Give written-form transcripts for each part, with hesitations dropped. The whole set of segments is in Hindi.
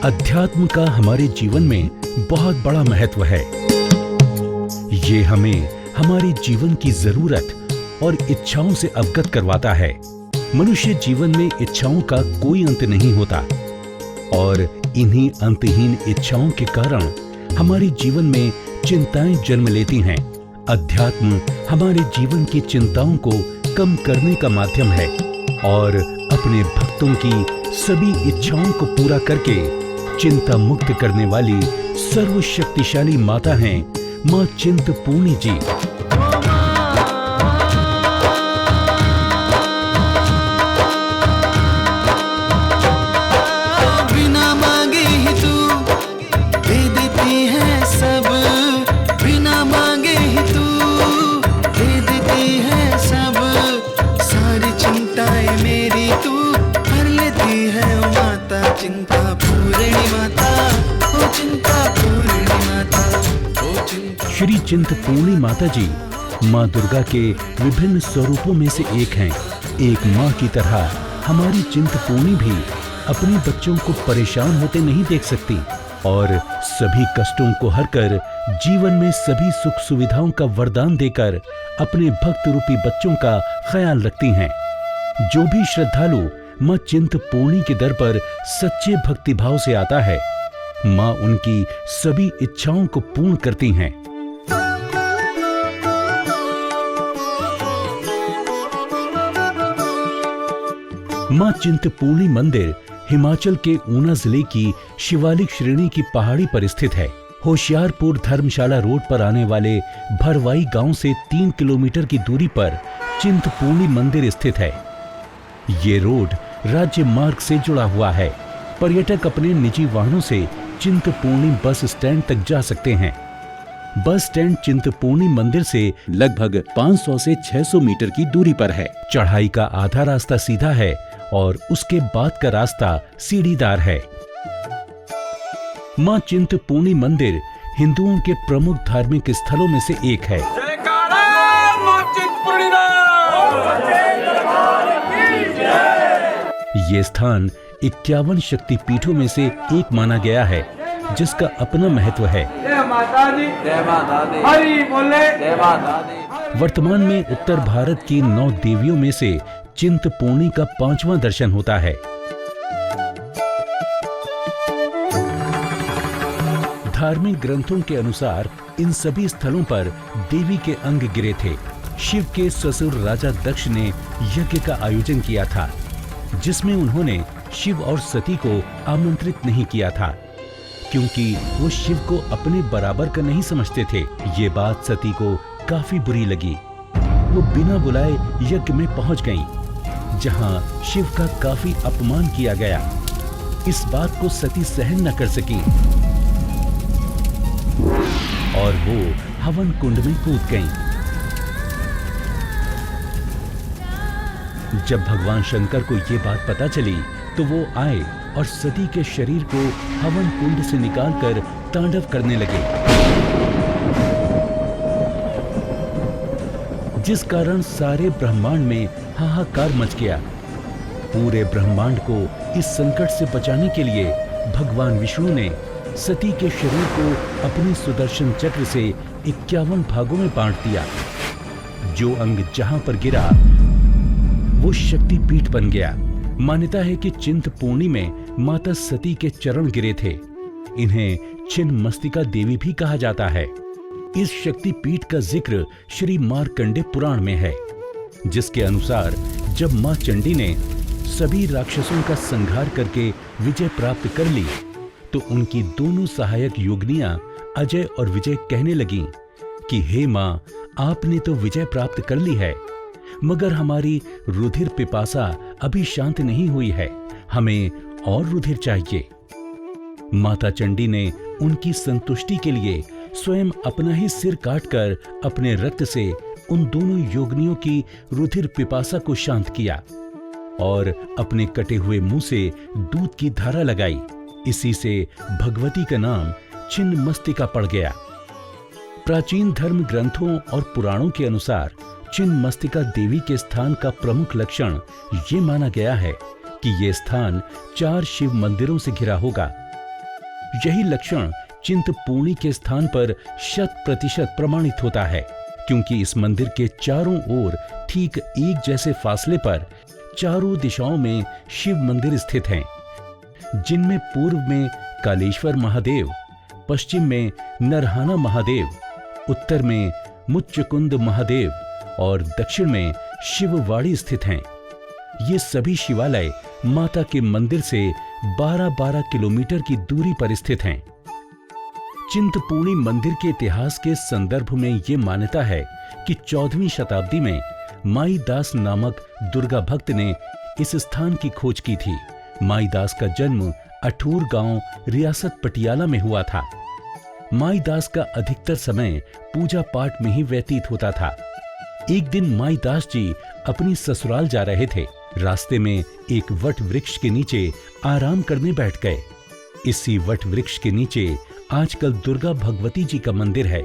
अध्यात्म का हमारे जीवन में बहुत बड़ा महत्व है। ये हमें हमारे जीवन की जरूरत और इच्छाओं से अवगत करवाता है। मनुष्य जीवन में इच्छाओं का कोई अंत नहीं होता और इन्हीं अंतहीन इच्छाओं के कारण हमारे जीवन में चिंताएं जन्म लेती हैं। अध्यात्म हमारे जीवन की चिंताओं को कम करने का माध्यम है और अपने भक्तों की सभी इच्छाओं को पूरा करके चिंता मुक्त करने वाली सर्वशक्तिशाली माता हैं माँ चिंतपूर्णी जी। बिना मांगे ही तू दे देती है सब, बिना मांगे ही तू दे देती है सब, सारी चिंताएं मेरी तू कर लेती है ओ माता चिंता पूर्णी माता, ओ चिंता पूर्णी माता, ओ चिंता। श्री चिंतपूर्णी माता जी माँ दुर्गा के विभिन्न स्वरूपों में से एक हैं। एक माँ की तरह हमारी चिंतपूर्णी भी अपने बच्चों को परेशान होते नहीं देख सकती और सभी कष्टों को हरकर जीवन में सभी सुख सुविधाओं का वरदान देकर अपने भक्त रूपी बच्चों का ख्याल रखती हैं। जो भी श्रद्धालु माँ चिंतपूर्णी के दर पर सच्चे भक्तिभाव से आता है, माँ उनकी सभी इच्छाओं को पूर्ण करती हैं। माँ चिंतपूर्णी मंदिर हिमाचल के ऊना जिले की शिवालिक श्रेणी की पहाड़ी पर स्थित है। होशियारपुर धर्मशाला रोड पर आने वाले भरवाई गांव से 3 किलोमीटर की दूरी पर चिंतपूर्णी मंदिर स्थित है। ये रोड राज्य मार्ग से जुड़ा हुआ है। पर्यटक अपने निजी वाहनों से चिंतपूर्णी बस स्टैंड तक जा सकते हैं। बस स्टैंड चिंतपूर्णी मंदिर से लगभग 500 से 600 मीटर की दूरी पर है। चढ़ाई का आधा रास्ता सीधा है और उसके बाद का रास्ता सीढ़ीदार है। माँ चिंतपूर्णी मंदिर हिंदुओं के प्रमुख धार्मिक स्थलों में से एक है। ये स्थान 51 शक्ति पीठों में से एक माना गया है, जिसका अपना महत्व है। वर्तमान में उत्तर भारत की 9 देवियों में से चिंतपूर्णी का 5वां दर्शन होता है। धार्मिक ग्रंथों के अनुसार इन सभी स्थलों पर देवी के अंग गिरे थे। शिव के ससुर राजा दक्ष ने यज्ञ का आयोजन किया था, जिसमें उन्होंने शिव और सती को आमंत्रित नहीं किया था, क्योंकि वो शिव को अपने बराबर का नहीं समझते थे। ये बात सती को काफी बुरी लगी। वो बिना बुलाए यज्ञ में पहुंच गईं, जहां शिव का काफी अपमान किया गया। इस बात को सती सहन न कर सकी और वो हवन कुंड में कूद गईं। जब भगवान शंकर को ये बात पता चली तो वो आए और सती के शरीर को हवन कुंड से निकालकर तांडव करने लगे, जिस कारण सारे ब्रह्मांड में हाहाकार मच गया। पूरे ब्रह्मांड को इस संकट से बचाने के लिए भगवान विष्णु ने सती के शरीर को अपने सुदर्शन चक्र से 51 भागों में बांट दिया। जो अंग जहां पर गिरा वो शक्ति पीठ बन गया। मान्यता है कि चिंतपूर्णी में माता सती के चरण गिरे थे। इन्हें छिन्नमस्तिका देवी भी कहा जाता है। इस शक्ति पीठ का जिक्र श्री मार्कंडे पुराण में है, जिसके अनुसार जब मां चंडी ने सभी राक्षसों का संहार करके विजय प्राप्त कर ली, तो उनकी दोनों सहायक योगिनियां अजय और विजय कहने लगीं कि हे मां, आपने तो विजय प्राप्त कर ली है, मगर हमारी रुधिर पिपासा अभी शांत नहीं हुई है, हमें और रुधिर चाहिए। माता चंडी ने उनकी संतुष्टि के लिए स्वयं अपना ही सिर काटकर अपने रक्त से उन दोनों योगिनियों की रुधिर पिपासा को शांत किया और अपने कटे हुए मुंह से दूध की धारा लगाई। इसी से भगवती का नाम छिन्नमस्तिका पड़ गया। प्राचीन धर्म ग्रंथों और पुराणों के अनुसार छिन्नमस्तिका देवी के स्थान का प्रमुख लक्षण ये माना गया है कि ये स्थान 4 शिव मंदिरों से घिरा होगा। यही लक्षण चिंतपूर्णी के स्थान पर 100% प्रमाणित होता है, क्योंकि इस मंदिर के चारों ओर ठीक एक जैसे फासले पर चारों दिशाओं में शिव मंदिर स्थित हैं, जिनमें पूर्व में कालेश्वर महादेव, पश्चिम में नरहाना महादेव, उत्तर में मुच्चकुंद महादेव और दक्षिण में शिववाड़ी स्थित हैं। ये सभी शिवालय माता के मंदिर से 12-12 किलोमीटर की दूरी पर स्थित हैं। चिंतपूर्णी मंदिर के इतिहास के संदर्भ में ये मान्यता है कि 14वीं शताब्दी में माईदास नामक दुर्गा भक्त ने इस स्थान की खोज की थी। माईदास का जन्म अठूर गांव, रियासत पटियाला में हुआ था। माईदास का अधिकतर समय पूजा पाठ में ही व्यतीत होता था। एक दिन माईदास जी अपनी ससुराल जा रहे थे। रास्ते में एक वट वृक्ष के नीचे आराम करने बैठ गए। इसी वट वृक्ष के नीचे आजकल दुर्गा भगवती जी का मंदिर है।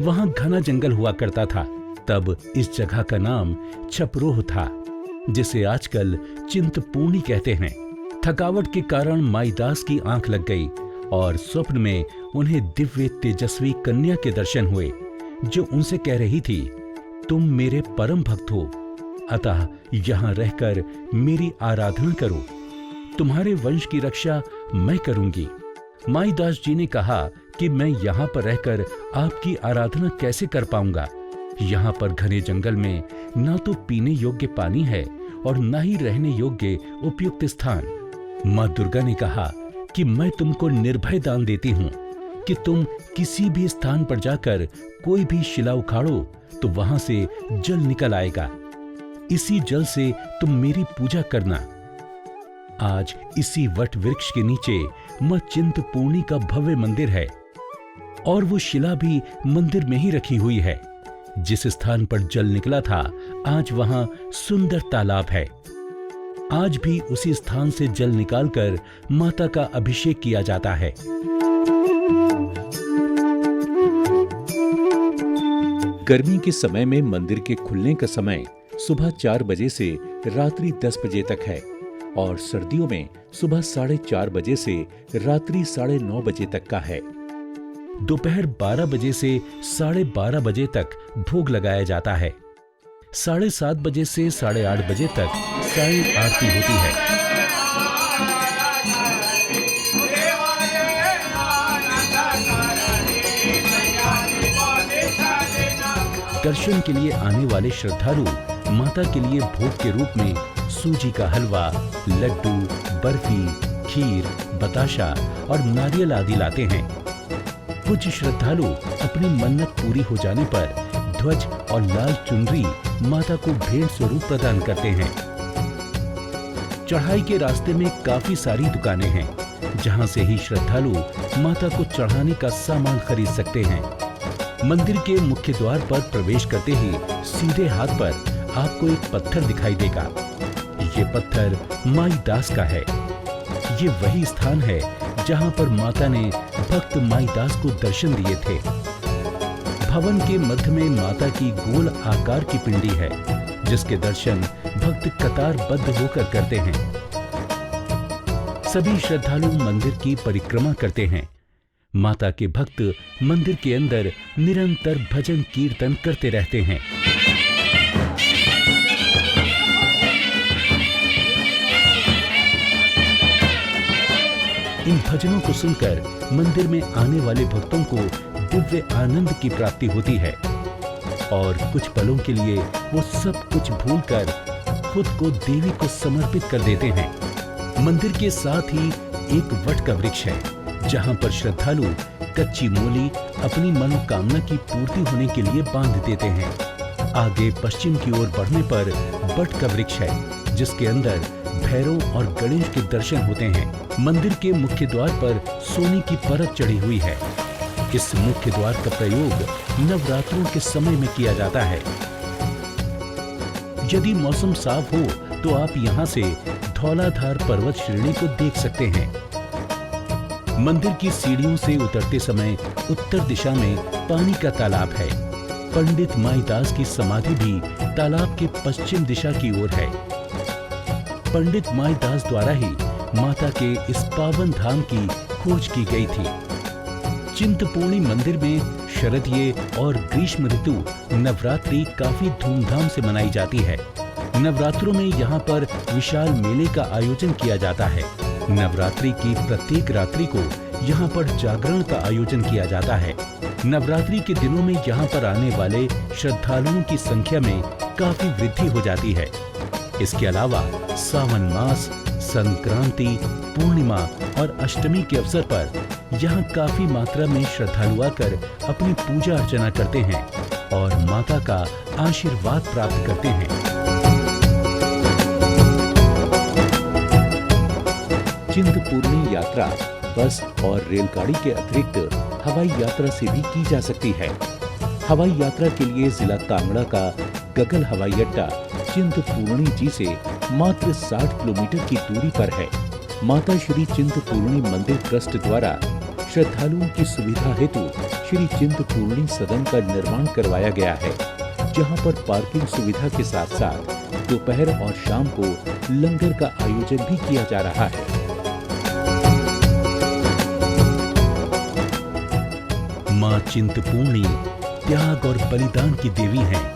वहां घना जंगल हुआ करता था। तब इस जगह का नाम छपरोह था, जिसे आजकल चिंतपूर्णी कहते हैं। थकावट के कारण माईदास की आंख लग गई और स्वप्न में उन्हें दिव्य तेजस्वी कन्या के दर्शन हुए, जो उनसे कह रही थी, तुम मेरे परम भक्त हो, अतः यहाँ रहकर मेरी आराधना करो। तुम्हारे वंश की रक्षा मैं करूंगी। माईदास जी ने कहा कि मैं यहाँ पर रहकर आपकी आराधना कैसे कर पाऊंगा। यहाँ पर घने जंगल में ना तो पीने योग्य पानी है और ना ही रहने योग्य उपयुक्त स्थान। माँ दुर्गा ने कहा कि मैं तुमको निर्भय दान देती हूँ कि तुम किसी भी स्थान पर जाकर कोई भी शिला उखाड़ो तो वहां से जल निकल आएगा। इसी जल से तुम मेरी पूजा करना। आज इसी वट वृक्ष के नीचे मां चिंतपूर्णी का भव्य मंदिर है और वो शिला भी मंदिर में ही रखी हुई है। जिस स्थान पर जल निकला था, आज वहां सुंदर तालाब है। आज भी उसी स्थान से जल निकालकर माता का अभिषेक किया जाता है। गर्मी के समय में मंदिर के खुलने का समय सुबह 4 बजे से रात्रि 10 बजे तक है और सर्दियों में सुबह 4:30 बजे से रात्रि 9:30 बजे तक का है। दोपहर 12 बजे से 12:30 बजे तक भोग लगाया जाता है। 7:30 बजे से 8:30 बजे तक सायं आरती होती है। दर्शन के लिए आने वाले श्रद्धालु माता के लिए भोग के रूप में सूजी का हलवा, लड्डू, बर्फी, खीर, बताशा और नारियल आदि लाते हैं। कुछ श्रद्धालु अपनी मन्नत पूरी हो जाने पर ध्वज और लाल चुनरी माता को भेंट स्वरूप प्रदान करते हैं। चढ़ाई के रास्ते में काफी सारी दुकानें हैं, जहां से ही श्रद्धालु माता को चढ़ाने का सामान खरीद सकते हैं। मंदिर के मुख्य द्वार पर प्रवेश करते ही सीधे हाथ पर आपको एक पत्थर दिखाई देगा। ये पत्थर माईदास का है। ये वही स्थान है जहां पर माता ने भक्त माईदास को दर्शन दिए थे। भवन के मध्य में माता की गोल आकार की पिंडी है, जिसके दर्शन भक्त कतारबद्ध होकर करते हैं। सभी श्रद्धालु मंदिर की परिक्रमा करते हैं। माता के भक्त मंदिर के अंदर निरंतर भजन कीर्तन करते रहते हैं। इन भजनों को सुनकर मंदिर में आने वाले भक्तों को दिव्य आनंद की प्राप्ति होती है और कुछ पलों के लिए वो सब कुछ भूलकर खुद को देवी को समर्पित कर देते हैं। मंदिर के साथ ही एक वट का वृक्ष है, जहां पर श्रद्धालु कच्ची मोली अपनी मनोकामना की पूर्ति होने के लिए बांध देते हैं। आगे पश्चिम की ओर बढ़ने पर बट का वृक्ष है, जिसके अंदर भैरव और गणेश के दर्शन होते हैं। मंदिर के मुख्य द्वार पर सोने की परत चढ़ी हुई है। इस मुख्य द्वार का प्रयोग नवरात्रों के समय में किया जाता है। यदि मौसम साफ हो तो आप यहाँ से धौलाधार पर्वत श्रेणी को देख सकते हैं। मंदिर की सीढ़ियों से उतरते समय उत्तर दिशा में पानी का तालाब है। पंडित माईदास की समाधि भी तालाब के पश्चिम दिशा की ओर है। पंडित माईदास द्वारा ही माता के इस पावन धाम की खोज की गई थी। चिंतपूर्णी मंदिर में शरदीय और ग्रीष्म ऋतु नवरात्रि काफी धूमधाम से मनाई जाती है। नवरात्रों में यहाँ पर विशाल मेले का आयोजन किया जाता है। नवरात्रि की प्रत्येक रात्रि को यहाँ पर जागरण का आयोजन किया जाता है। नवरात्रि के दिनों में यहाँ पर आने वाले श्रद्धालुओं की संख्या में काफी वृद्धि हो जाती है। इसके अलावा सावन मास, संक्रांति, पूर्णिमा और अष्टमी के अवसर पर यहाँ काफी मात्रा में श्रद्धालु आकर अपनी पूजा अर्चना करते हैं और माता का आशीर्वाद प्राप्त करते हैं। चिंतपूर्णी यात्रा बस और रेलगाड़ी के अतिरिक्त हवाई यात्रा से भी की जा सकती है। हवाई यात्रा के लिए जिला कांगड़ा का गगल हवाई अड्डा चिंतपूर्णी जी से मात्र 60 किलोमीटर की दूरी पर है। माता श्री चिंतपूर्णी मंदिर ट्रस्ट द्वारा श्रद्धालुओं की सुविधा हेतु श्री चिंतपूर्णी सदन का निर्माण करवाया गया है, जहां पर पार्किंग सुविधा के साथ साथ दोपहर और शाम को लंगर का आयोजन भी किया जा रहा है। मां चिंतपूर्णी त्याग और बलिदान की देवी हैं,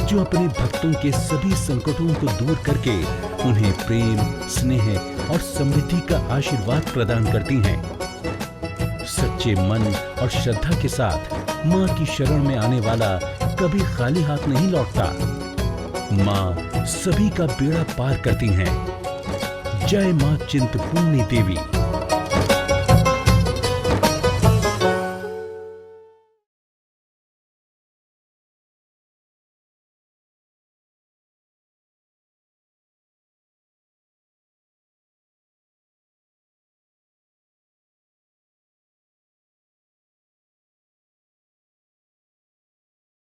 जो अपने भक्तों के सभी संकटों को दूर करके उन्हें प्रेम, स्नेह और समृद्धि का आशीर्वाद प्रदान करती हैं। सच्चे मन और श्रद्धा के साथ मां की शरण में आने वाला कभी खाली हाथ नहीं लौटता। मां सभी का बेड़ा पार करती हैं। जय मां चिंतपूर्णी देवी।